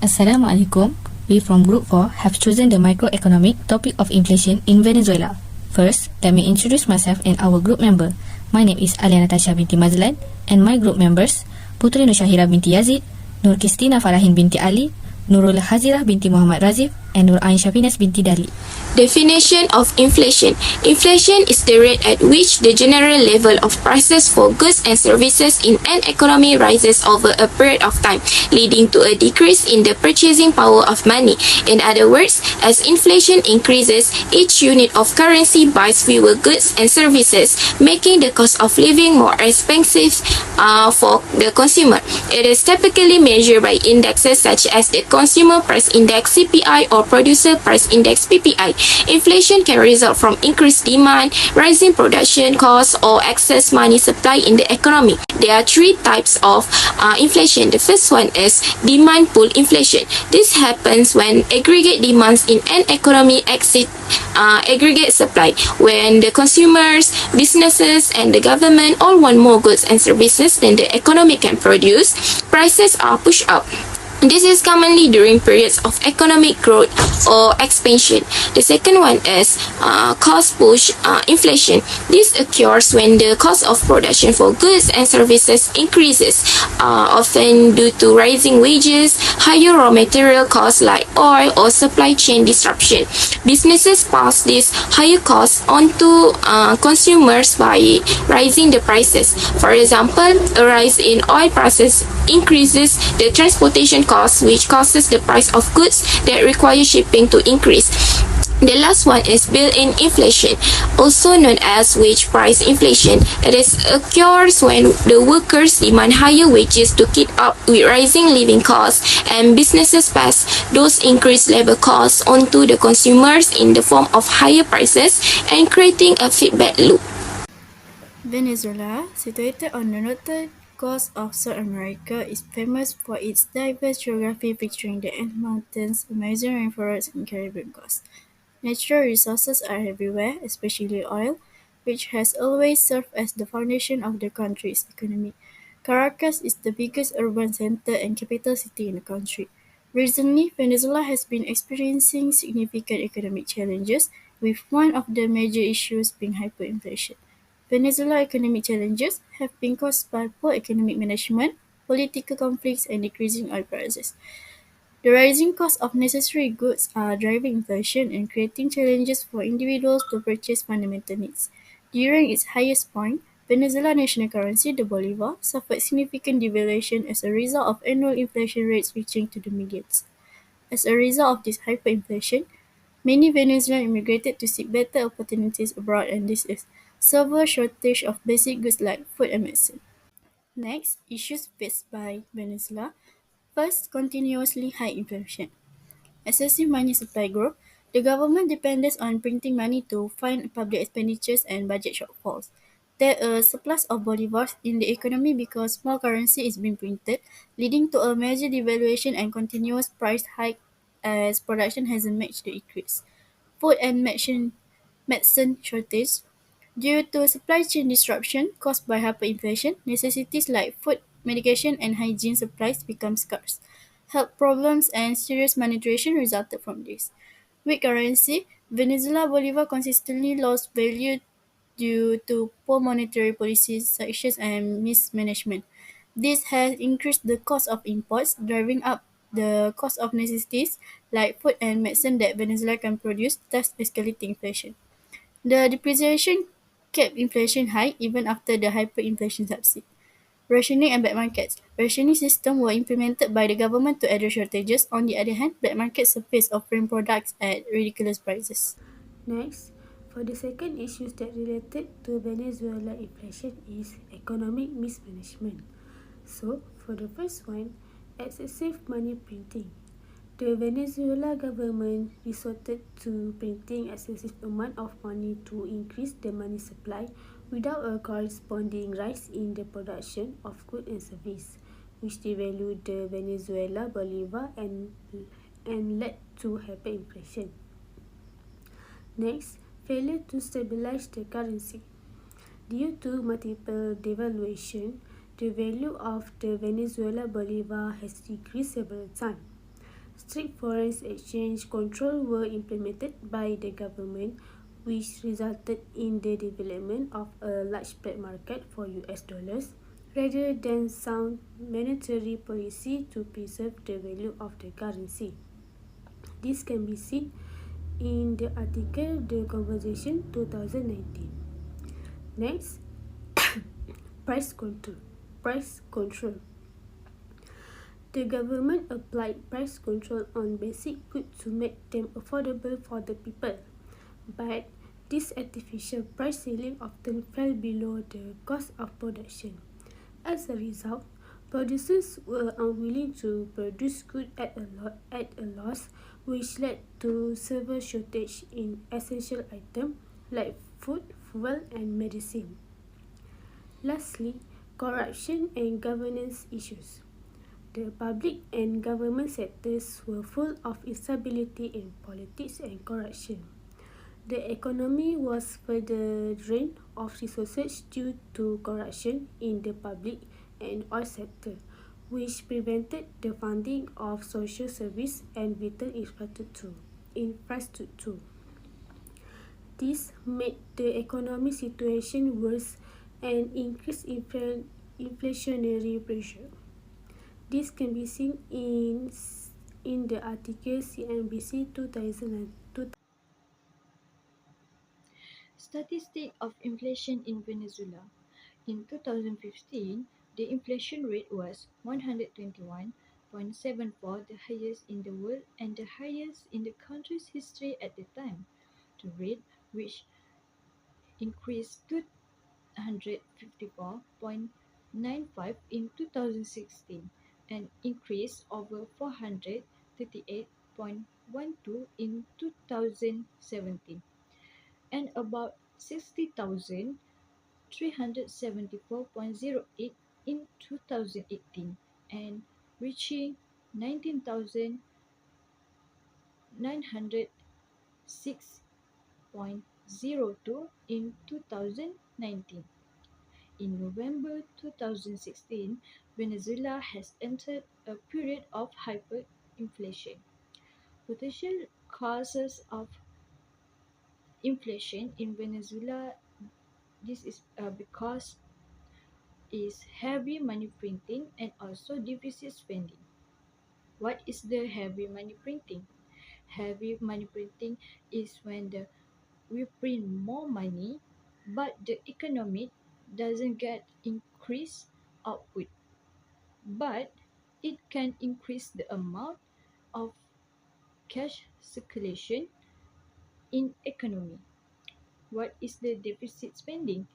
Assalamualaikum. We from Group 4 have chosen the microeconomic topic of inflation in Venezuela. First, let me introduce myself and our group member. My name is Alia Natasha binti Mazlan and my group members Putri Nur Syahira binti Yazid, Nur Kristina Farahin binti Ali, Nurul Hazirah binti Muhammad Razif, and Nur Ain Syafinas binti Dali. Definition of inflation. Inflation is the rate at which the general level of prices for goods and services in an economy rises over a period of time, leading to a decrease in the purchasing power of money. In other words, as inflation increases, each unit of currency buys fewer goods and services, making the cost of living more expensive for the consumer. It is typically measured by indexes such as the Consumer Price Index CPI or Producer Price Index PPI. Inflation can result from increased demand, rising production costs, or excess money supply in the economy. There are three types of inflation. The first one is demand pull inflation. This happens when aggregate demands in an economy exceed aggregate supply. When the consumers, businesses, and the government all want more goods and services than the economy can produce, prices are pushed up. This is commonly during periods of economic growth or expansion. The second one is cost push inflation. This occurs when the cost of production for goods and services increases, often due to rising wages, higher raw material costs like oil, or supply chain disruption. Businesses pass these higher costs on to consumers by raising the prices. For example, a rise in oil prices increases the transportation costs, which causes the price of goods that require shipping to increase. The last one is built-in inflation, also known as wage price inflation. It occurs when the workers demand higher wages to keep up with rising living costs, and businesses pass those increased labor costs onto the consumers in the form of higher prices and creating a feedback loop. Venezuela, situated on the northern coast of South America, is famous for its diverse geography featuring the Andes Mountains, Amazon rainforests, and Caribbean coast. Natural resources are everywhere, especially oil, which has always served as the foundation of the country's economy. Caracas is the biggest urban center and capital city in the country. Recently, Venezuela has been experiencing significant economic challenges, with one of the major issues being hyperinflation. Venezuela's economic challenges have been caused by poor economic management, political conflicts, and decreasing oil prices. The rising cost of necessary goods are driving inflation and creating challenges for individuals to purchase fundamental needs. During its highest point, Venezuela's national currency, the bolivar, suffered significant devaluation as a result of annual inflation rates reaching to the millions. As a result of this hyperinflation, many Venezuelans immigrated to seek better opportunities abroad, and this is severe shortage of basic goods like food and medicine. Next, issues faced by Venezuela. First, continuously high inflation. Excessive money supply growth. The government depends on printing money to fund public expenditures and budget shortfalls. There is a surplus of bolivars in the economy because small currency is being printed, leading to a major devaluation and continuous price hike as production hasn't matched the increase. Food and medicine shortage. Due to supply chain disruption caused by hyperinflation, necessities like food, medication, and hygiene supplies become scarce. Health problems and serious malnutrition resulted from this. Weak currency, Venezuela bolivar consistently lost value due to poor monetary policies, sanctions, and mismanagement. This has increased the cost of imports, driving up the cost of necessities like food and medicine that Venezuela can produce, thus escalating inflation. The depreciation kept inflation high even after the hyperinflation subside. Rationing and black markets. Rationing systems were implemented by the government to address shortages. On the other hand, black markets surfaced offering products at ridiculous prices. Next, for the second issue that related to Venezuela inflation is economic mismanagement. So, for the first one, excessive money printing. The Venezuela government resorted to printing excessive amount of money to increase the money supply without a corresponding rise in the production of goods and service, which devalued the Venezuela bolivar and led to hyperinflation. Next, failure to stabilize the currency. Due to multiple devaluation, the value of the Venezuela bolivar has decreased several times. Strict foreign exchange control were implemented by the government, which resulted in the development of a large black market for US dollars, rather than sound monetary policy to preserve the value of the currency. This can be seen in the article The Conversation 2019. Next, price control. Price control. The government applied price control on basic goods to make them affordable for the people, but this artificial price ceiling often fell below the cost of production. As a result, producers were unwilling to produce goods at a loss, which led to severe shortage in essential items like food, fuel, and medicine. Lastly, corruption and governance issues. The public and government sectors were full of instability in politics and corruption. The economy was further drained of resources due to corruption in the public and oil sector, which prevented the funding of social service and vital infrastructure. This made the economic situation worse and increased inflationary pressure. This can be seen in the article CNBC 2002. Statistic of inflation in Venezuela. In 2015, the inflation rate was 121.74, the highest in the world and the highest in the country's history at the time. The rate, which increased to 154.95 in 2016 and increased over 438.12 in 2017 and about 60,374.08 in 2018 and reaching 19,906.02 in 2019. In November 2016, Venezuela has entered a period of hyperinflation. Potential causes of inflation in Venezuela, this is because is heavy money printing and also deficit spending. What is the heavy money printing? Heavy money printing is when we print more money, but the economy doesn't get increased output, but it can increase the amount of cash circulation in economy. What is the deficit spending?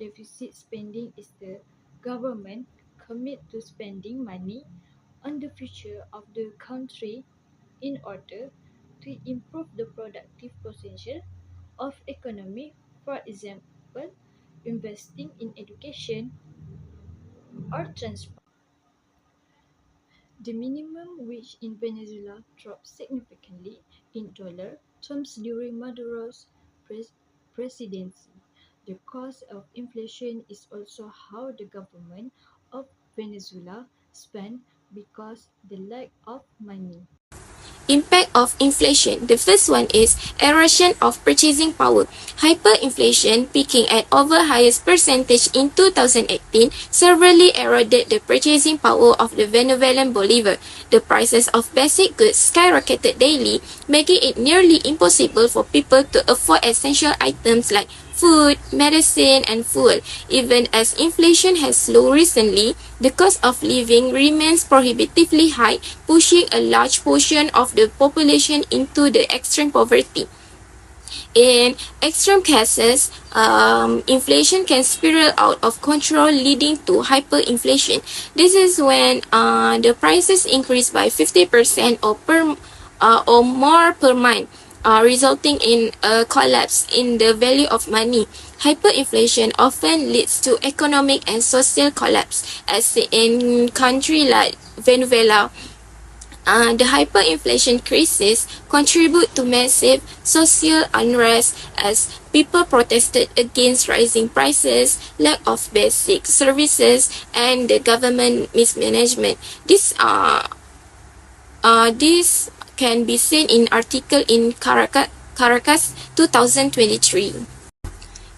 Deficit spending is the government commit to spending money on the future of the country in order to improve the productive potential of economy, for example, investing in education or transport. The minimum wage in Venezuela dropped significantly in dollar terms during Maduro's presidency. The cause of inflation is also how the government of Venezuela spent because the lack of money. Impact of inflation. The first one is erosion of purchasing power. Hyperinflation, peaking at over highest percentage in 2018, severely eroded the purchasing power of the Venezuelan bolivar. The prices of basic goods skyrocketed daily, making it nearly impossible for people to afford essential items like food, medicine, and fuel. Even as inflation has slowed recently, the cost of living remains prohibitively high, pushing a large portion of the population into the extreme poverty. In extreme cases, inflation can spiral out of control, leading to hyperinflation. This is when the prices increase by 50% or more per month, resulting in a collapse in the value of money. Hyperinflation often leads to economic and social collapse, as in countries like Venezuela. The hyperinflation crisis contributed to massive social unrest as people protested against rising prices, lack of basic services, and the government mismanagement. These This can be seen in article in Caracas 2023.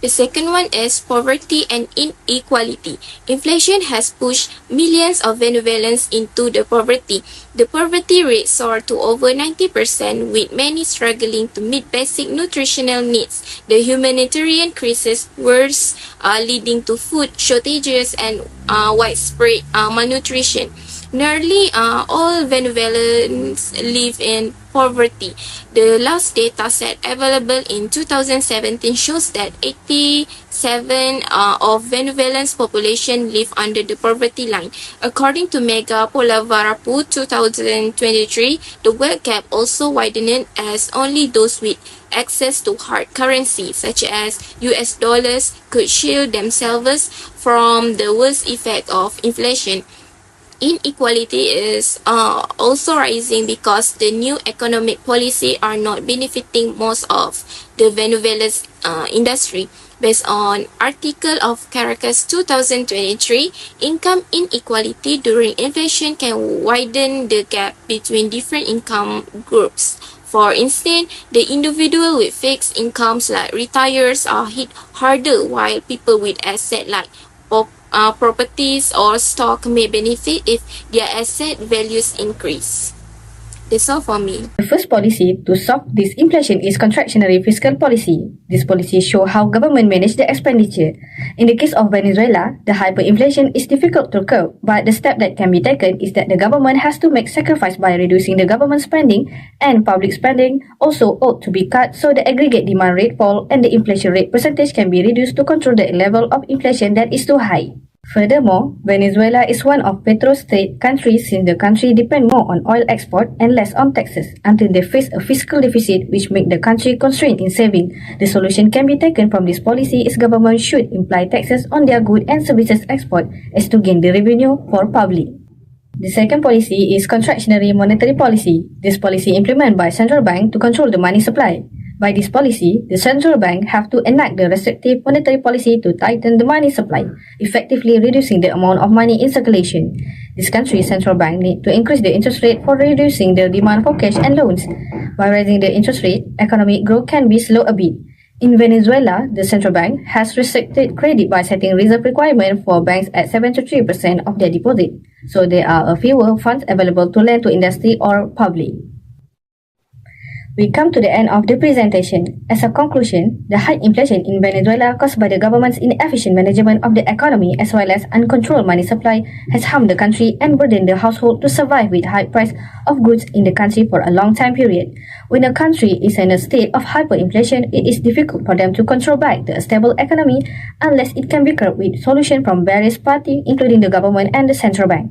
The second one is poverty and inequality. Inflation has pushed millions of Venezuelans into the poverty. The poverty rate soared to over 90%, with many struggling to meet basic nutritional needs. The humanitarian crisis worse, leading to food shortages and widespread malnutrition. Nearly all Venezuelans live in poverty. The last data set available in 2017 shows that 87% of Venezuelans' population live under the poverty line. According to Mega Polavarapu 2023, the wealth gap also widened as only those with access to hard currency such as US dollars could shield themselves from the worst effect of inflation. Inequality is also rising because the new economic policy are not benefiting most of the Venezuela's industry. Based on article of Caracas 2023, income inequality during inflation can widen the gap between different income groups. For instance, the individual with fixed incomes like retirees are hit harder, while people with assets like properties or stock may benefit if their asset values increase. That's all for me. The first policy to solve this inflation is contractionary fiscal policy. This policy shows how government manage the expenditure. In the case of Venezuela, the hyperinflation is difficult to curb, but the step that can be taken is that the government has to make sacrifice by reducing the government spending, and public spending also ought to be cut so the aggregate demand rate fall and the inflation rate percentage can be reduced to control the level of inflation that is too high. Furthermore, Venezuela is one of petro-state countries since the country depends more on oil export and less on taxes until they face a fiscal deficit which make the country constrained in saving. The solution can be taken from this policy is government should imply taxes on their goods and services export as to gain the revenue for public. The second policy is contractionary monetary policy. This policy implemented by central bank to control the money supply. By this policy, the central bank have to enact the restrictive monetary policy to tighten the money supply, effectively reducing the amount of money in circulation. This country's central bank need to increase the interest rate for reducing the demand for cash and loans. By raising the interest rate, economic growth can be slowed a bit. In Venezuela, the central bank has restricted credit by setting reserve requirement for banks at 73% of their deposit, so there are fewer funds available to lend to industry or public. We come to the end of the presentation. As a conclusion, the high inflation in Venezuela caused by the government's inefficient management of the economy as well as uncontrolled money supply has harmed the country and burdened the household to survive with high price of goods in the country for a long time period. When a country is in a state of hyperinflation, it is difficult for them to control back the stable economy unless it can be curbed with solutions from various parties including the government and the central bank.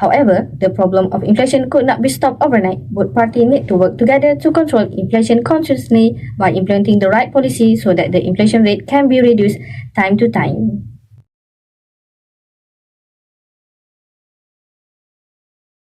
However, the problem of inflation could not be stopped overnight. Both parties need to work together to control inflation consciously by implementing the right policy so that the inflation rate can be reduced time to time.